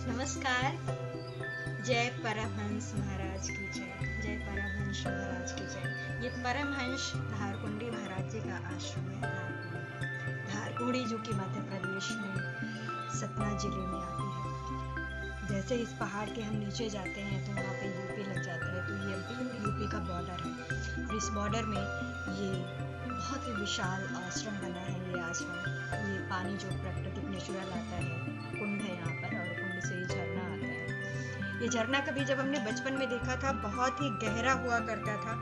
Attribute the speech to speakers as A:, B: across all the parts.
A: नमस्कार। जय परमहंस महाराज की जय। जय परमहंस महाराज की जय। ये परमहंस धारकुंडी महाराज जी का आश्रम है। धारकुंडी जो कि मध्य प्रदेश में सतना जिले में आती है। जैसे इस पहाड़ के हम नीचे जाते हैं तो वहाँ पे यूपी लग जाता है, तो ये एमपी और यूपी का बॉर्डर है। और इस बॉर्डर में ये बहुत ही विशाल आश्रम बना है। ये आश्रम, ये पानी जो प्राकृतिक नेचुरल आता है, कुंड है यहाँ पर और कुंड से ये झरना आता है। ये झरना कभी जब हमने बचपन में देखा था बहुत ही गहरा हुआ करता था।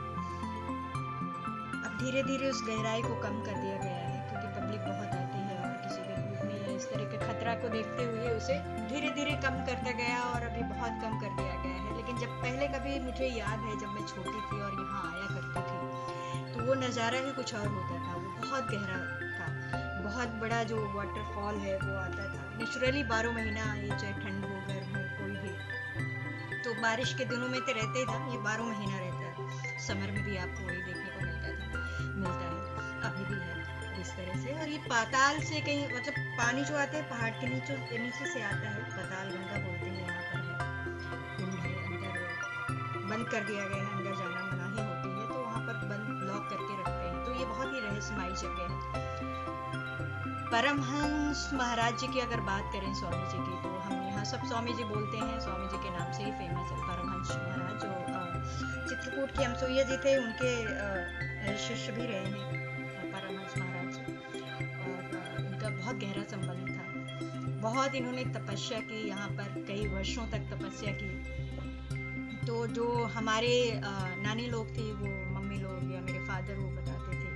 A: अब धीरे धीरे उस गहराई को कम कर दिया गया है क्योंकि पब्लिक बहुत आती है और किसी के ग्रुप में या इस तरह के खतरा को देखते हुए उसे धीरे धीरे कम करता गया और अभी बहुत कम कर दिया गया है। लेकिन जब पहले कभी मुझे याद है जब मैं छोटी थी और यहाँ आया करती थी तो वो नज़ारा ही कुछ और होता था। वो बहुत गहरा था, बहुत बड़ा जो वाटरफॉल है वो आता था नेचुरली 12 महीना, ये चाहे ठंड हो गर्म हो कोई भी। तो बारिश के दिनों में तो रहते ही था, ये 12 महीना रहता है। समर में भी आपको वही देखने को मिलता है, अभी भी है इस तरह से। और ये पाताल से कहीं मतलब पानी जो आता है पहाड़ के नीचे से आता है। पाताल गंगा बोलते हैं यहाँ पर है। कुंड है, अंदर बंद कर दिया गया है, अंदर जाना मनाही होती है तो वहाँ पर बंद ब्लॉक करके रखते हैं। तो ये बहुत ही रहस्यमयी जगह है। परमहंस महाराज जी की अगर बात करें स्वामी जी की, तो हम यहाँ सब स्वामी जी बोलते हैं, स्वामी जी के नाम से ही फेमस है परमहंस महाराज। जो चित्रकूट के अमसोइया जी थे उनके शिष्य भी रहे हैं परमहंस महाराज जी। और इनका बहुत गहरा संबंध था। बहुत इन्होंने तपस्या की, यहाँ पर कई वर्षों तक तपस्या की। तो जो हमारे नानी लोग थे, वो मम्मी लोग या मेरे फादर वो बताते थे,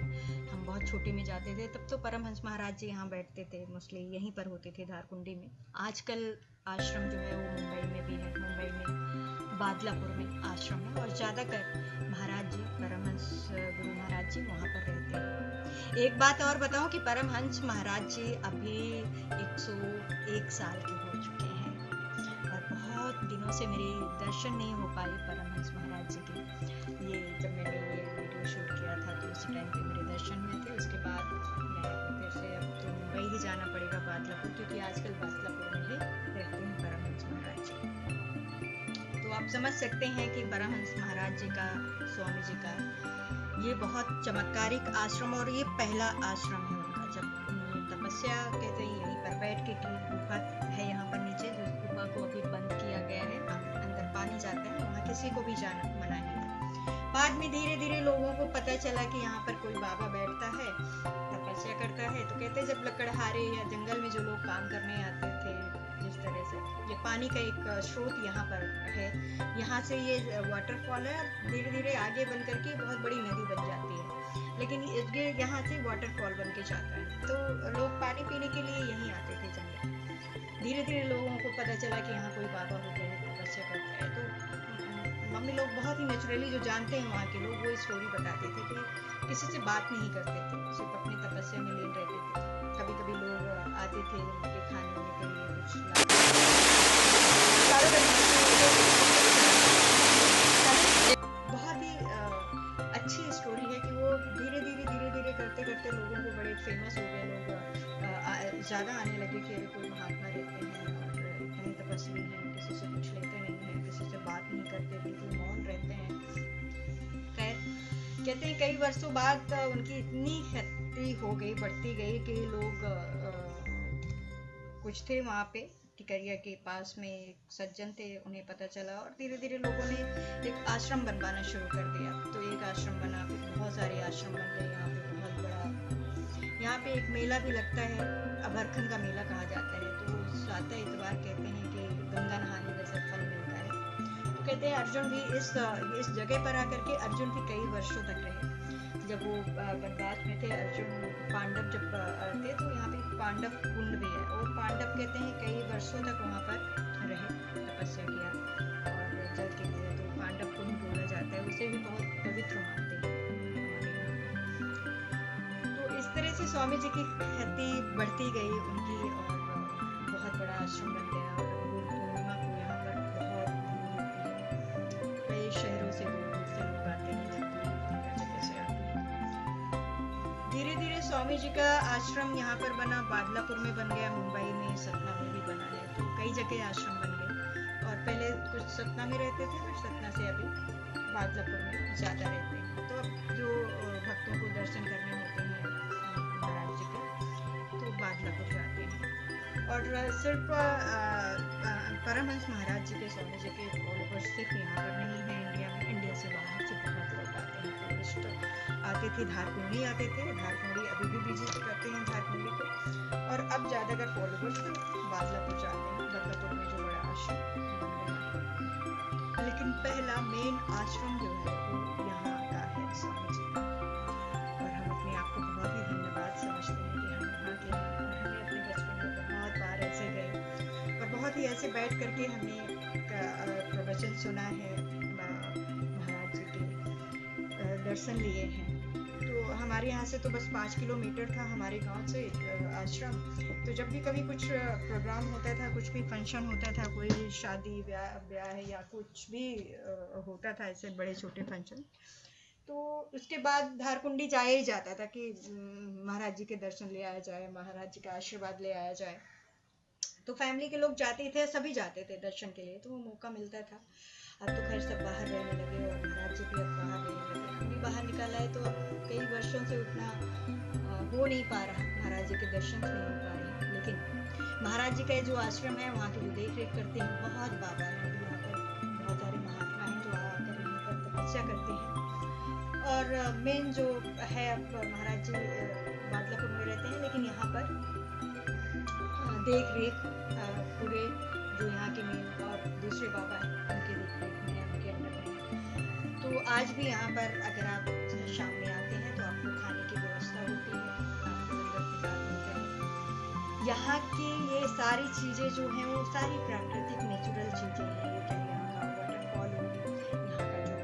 A: हम बहुत छोटे में जाते थे तब तो परमहंस महाराज जी यहाँ बैठते थे, मोस्टली यहीं पर होते थे धारकुंडी में। आजकल आश्रम जो है वो मुंबई में भी है, मुंबई में बादलापुर में आश्रम है और ज़्यादातर महाराज जी, परमहंस गुरु महाराज जी वहाँ पर रहते हैं। एक बात और बताऊँ कि परमहंस महाराज जी अभी 101 साल के हो चुके हैं और बहुत दिनों से मेरे दर्शन नहीं हो पाए परमहंस महाराज जी के। ये जब मैंने ये वीडियो शूट किया था तो उसी टाइम पे मेरे दर्शन हुए थे। उसके बाद मैं फिर से अब तो मुंबई ही जाना पड़ेगा बादलापुर, क्योंकि आजकल बादलापुर में ही रहते हैं परमहंस महाराज जी। तो आप समझ सकते हैं कि परमहंस महाराज जी का, स्वामी जी का ये बहुत चमत्कारिक आश्रम, और ये पहला आश्रम है उनका जब उन्होंने तपस्या कहते हैं यहीं पर बैठ के की। गुफा है यहाँ पर नीचे, जो गुफा को अभी बंद किया गया है, अंदर पानी जाता है, वहाँ किसी को भी जाना मना नहीं है। बाद में धीरे धीरे लोगों को पता चला कि यहाँ पर कोई बाबा बैठता है, तपस्या करता है। तो कहते हैं जब लकड़हारे या जंगल में जो लोग काम करने आते थे, जिस तरह से ये पानी का एक स्रोत यहाँ पर है, यहाँ से ये वाटरफॉल है, धीरे धीरे आगे बन करके बहुत बड़ी नदी बन जाती है। लेकिन ये यहाँ से वाटरफॉल बन के जाता है, तो लोग पानी पीने के लिए यहीं आते थे जंगल। धीरे धीरे लोगों को पता चला कि यहाँ कोई बाबा होते हैं, तपस्या करता है। तो मम्मी लोग बहुत ही नेचुरली, जो जानते हैं वहाँ के लोग, वो स्टोरी बताते थे कि किसी से बात नहीं करते थे, सिर्फ अपनी तपस्या में लीन रहते थे। कभी कभी लोग आते थे उनके खाने वाने के लिए कुछ बहुत ही अच्छी स्टोरी है कि वो धीरे धीरे करते करते लोगों को बड़े फेमस हो गए। लोग ज़्यादा आने लगे कि अरे कोई महात्मा रहते हैं और इतने तपस्वी हैं, किसी से कुछ लेते नहीं हैं, किसी से बात नहीं करते, बिल्कुल मौन रहते हैं। खैर, कहते हैं कई वर्षों बाद उनकी इतनी ख्याति हो गई, बढ़ती गई कि लोग कुछ थे वहाँ पे टिकरिया के पास में एक सज्जन थे, उन्हें पता चला और धीरे धीरे लोगों ने एक आश्रम बनवाना शुरू कर दिया। तो एक आश्रम बना, फिर बहुत सारे आश्रम बन गए यहाँ पे, बहुत बड़ा। यहाँ पे एक मेला भी लगता है, अभरखन का मेला कहा जाता है। तो सातवां इतवार कहते हैं कि गंगा नहाने जैसा फल मिलता है। तो कहते हैं अर्जुन भी इस जगह पर आकर के अर्जुन भी कई वर्षों तक रहे। जब वो वनवास में थे, अर्जुन पांडव जब थे, तो यहाँ पे पांडव कुंड भी है और पांडव कहते हैं कई वर्षों तक वहाँ पर रहे, तपस्या किया और जल के लिए। तो पांडव कुंड बोला जाता है, उसे भी बहुत पवित्र मानते हैं हमारे। तो इस तरह से स्वामी जी की ख्याति बढ़ती गई उनकी और बहुत बड़ा आश्रम बन गया। और गुरु पूर्णिमा को यहाँ पर बहुत भीड़ होती है, कई शहरों से दूर दूर से लोग आते हैं, जगह से आते हैं। धीरे धीरे स्वामी जी का आश्रम यहाँ पर बना, बादलापुर में बन गया, मुंबई में, सतना में भी बना है, तो कई जगह आश्रम बन गए। और पहले कुछ सतना में रहते थे, कुछ सतना से अभी बादलापुर में ज़्यादा रहते हैं। तो अब जो भक्तों को दर्शन करने होते हैं महाराज जी के, तो बादलापुर जाते हैं। और सिर्फ परमहंस महाराज जी के, स्वामी जी के फॉलोवर्स सिर्फ यहाँ पर नहीं है इंडिया में, इंडिया से बाहर से बहुत लोग आते हैं। टूरिस्ट आते थे, धारकुंडी आते थे, धारकुंडी अभी भी विजिट करते हैं धारकुंडी को। और अब ज़्यादातर फॉलोवर्स बादलापुर जाते हैं, बादलापुर में जो बड़ा आश्रम बन गया। लेकिन पहला मेन आश्रम जो है वो यहाँ का है, स्वामी जी का। और हम अपने आप को बहुत ही धन्यवाद समझते हैं कि हम वहाँ के हैं। और हमें अपने बचपन में बहुत बार ऐसे गए और बहुत ही ऐसे बैठ करके हमने प्रवचन सुना है, महाराज जी के दर्शन लिए हैं। तो हमारे यहाँ से तो बस 5 किलोमीटर था हमारे गांव से आश्रम। तो जब भी कभी कुछ प्रोग्राम होता था, कुछ भी फंक्शन होता था, कोई शादी ब्याह या कुछ भी होता था, ऐसे बड़े छोटे फंक्शन, तो उसके बाद धारकुंडी जाया ही जाता था कि महाराज जी के दर्शन ले आया जाए, महाराज जी का आशीर्वाद ले आया जाए। तो फैमिली के लोग जाते थे, सभी जाते थे दर्शन के लिए, तो वो मौका मिलता था। अब तो खैर सब बाहर रहने लगे और महाराज जी भी अब बाहर रहने लगे, हम भी बाहर निकला है। तो अब कई वर्षों से उतना हो नहीं पा रहा, महाराज जी के दर्शन नहीं हो पा रहे। लेकिन महाराज जी का जो आश्रम है, वहाँ की जो देख रेख करते हैं बहुत बाबा हैं यहाँ पर, बहुत सारे महात्मा हैं जो आकर यहाँ पर तपस्या करते हैं। और मेन जो है, अब महाराज जी बादलापुर में रहते हैं, लेकिन यहाँ पर देख रेख पूरे जो यहाँ के मेन और दूसरे बाबा हैं उनके देख रेख में, उनके अंडर में। तो आज भी यहाँ पर अगर आप शाम में आते हैं तो आपको खाने की व्यवस्था होती है, आपको लंगर प्रसाद मिलता है। यहाँ की ये सारी चीज़ें जो हैं वो सारी प्राकृतिक नेचुरल चीज़ें हैं। ये चाहे यहाँ का वाटरफॉल हो, यहाँ का जो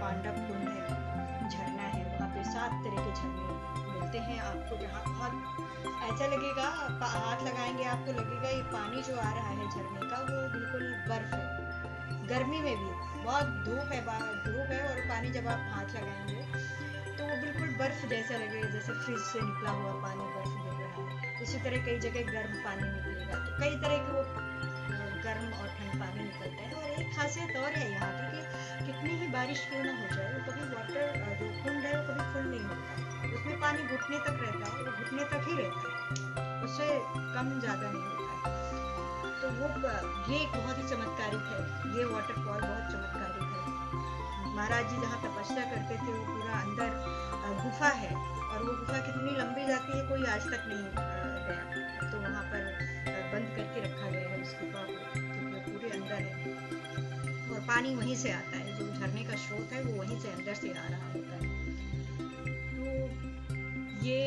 A: पांडव कुंड है, झरना है, वहाँ पे 7 तरह के झरने मिलते हैं आपको, जहाँ बहुत ऐसा लगेगा, हाथ लगाएंगे आपको लगेगा ये पानी जो आ रहा है झरने का वो बिल्कुल बर्फ है। गर्मी में भी बहुत धूप है, धूप है, और पानी जब आप हाथ लगाएंगे तो वो बिल्कुल बर्फ जैसा लगेगा, जैसे फ्रिज से निकला हुआ पानी बर्फ गिर रहा है। इसी तरह कई जगह गर्म पानी निकलेगा, तो कई तरह के वो गर्म और ठंड पानी निकलता है। और एक खासियत और है यहाँ की कि कितनी ही बारिश क्यों ना हो जाए, वो कभी वाटर जो कुंड है वो कभी फुल नहीं होता, उसमें पानी घुटने तक रहता है, वो घुटने तक ही रहता है, उससे कम ज़्यादा नहीं होता है। तो वो ये एक बहुत ही चमत्कारिक है, ये वाटरफॉल बहुत चमत्कारिक है। महाराज जी जहाँ तपस्या करते थे वो पूरा अंदर गुफा है, और वो गुफा कितनी लंबी जाती है कोई आज तक नहीं गया, तो वहाँ पर बंद करके रखा गया है उस गुफा को, तो पूरे अंदर है। और पानी वहीं से आता है, जो झरने का स्रोत है वो वहीं से अंदर से आ रहा होता है। तो ये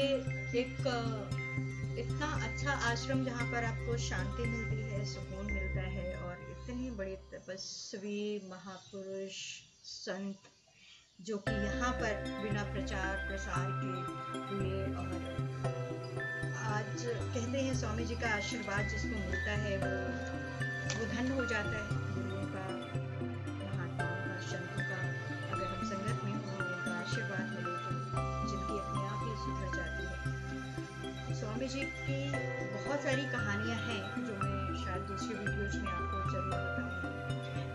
A: एक इतना अच्छा आश्रम जहाँ पर आपको शांति मिलती है, सुकून मिलता है, और इतने बड़े तपस्वी महापुरुष संत जो कि यहाँ पर बिना प्रचार प्रसार के हुए। और आज कहते हैं स्वामी जी का आशीर्वाद जिसको मिलता है वो धन्य हो जाता है। गुरुओं का, महात्माओं का, संतों का अगर हम संगत में हो, उनका आशीर्वाद मिले तो जिंदगी अपने आप ही सुधर जाती है। स्वामी जी की बहुत सारी कहानियाँ हैं जो मैं शायद दूसरे वीडियोज में आपको जरूर बताऊंगी,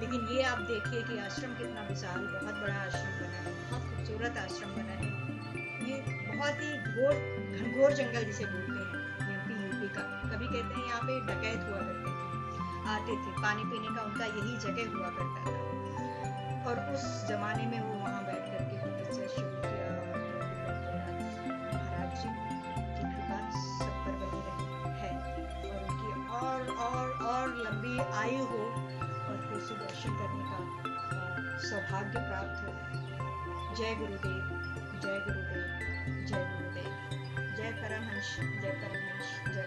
A: लेकिन ये आप देखिए कि आश्रम कितना विशाल, बहुत बड़ा आश्रम बना है, बहुत खूबसूरत आश्रम बना है। ये बहुत ही घनघोर जंगल जिसे बोलते हैं यूपी का। कभी कहते हैं यहाँ पे डकैत हुआ करते थे, आते थे, पानी पीने का उनका यही जगह हुआ करता था, और उस जमाने में वो वहाँ बैठ करके तपस्या शुरू किया। महाराज जी की कृपा सब पर बनी रही है, और उनकी और लंबी आयु हो, और फिर से दर्शन करने का सौभाग्य प्राप्त हो। जय गुरुदेव, जय गुरुदेव, जय गुरुदेव, जय परमहंस, जय परमहंस, जय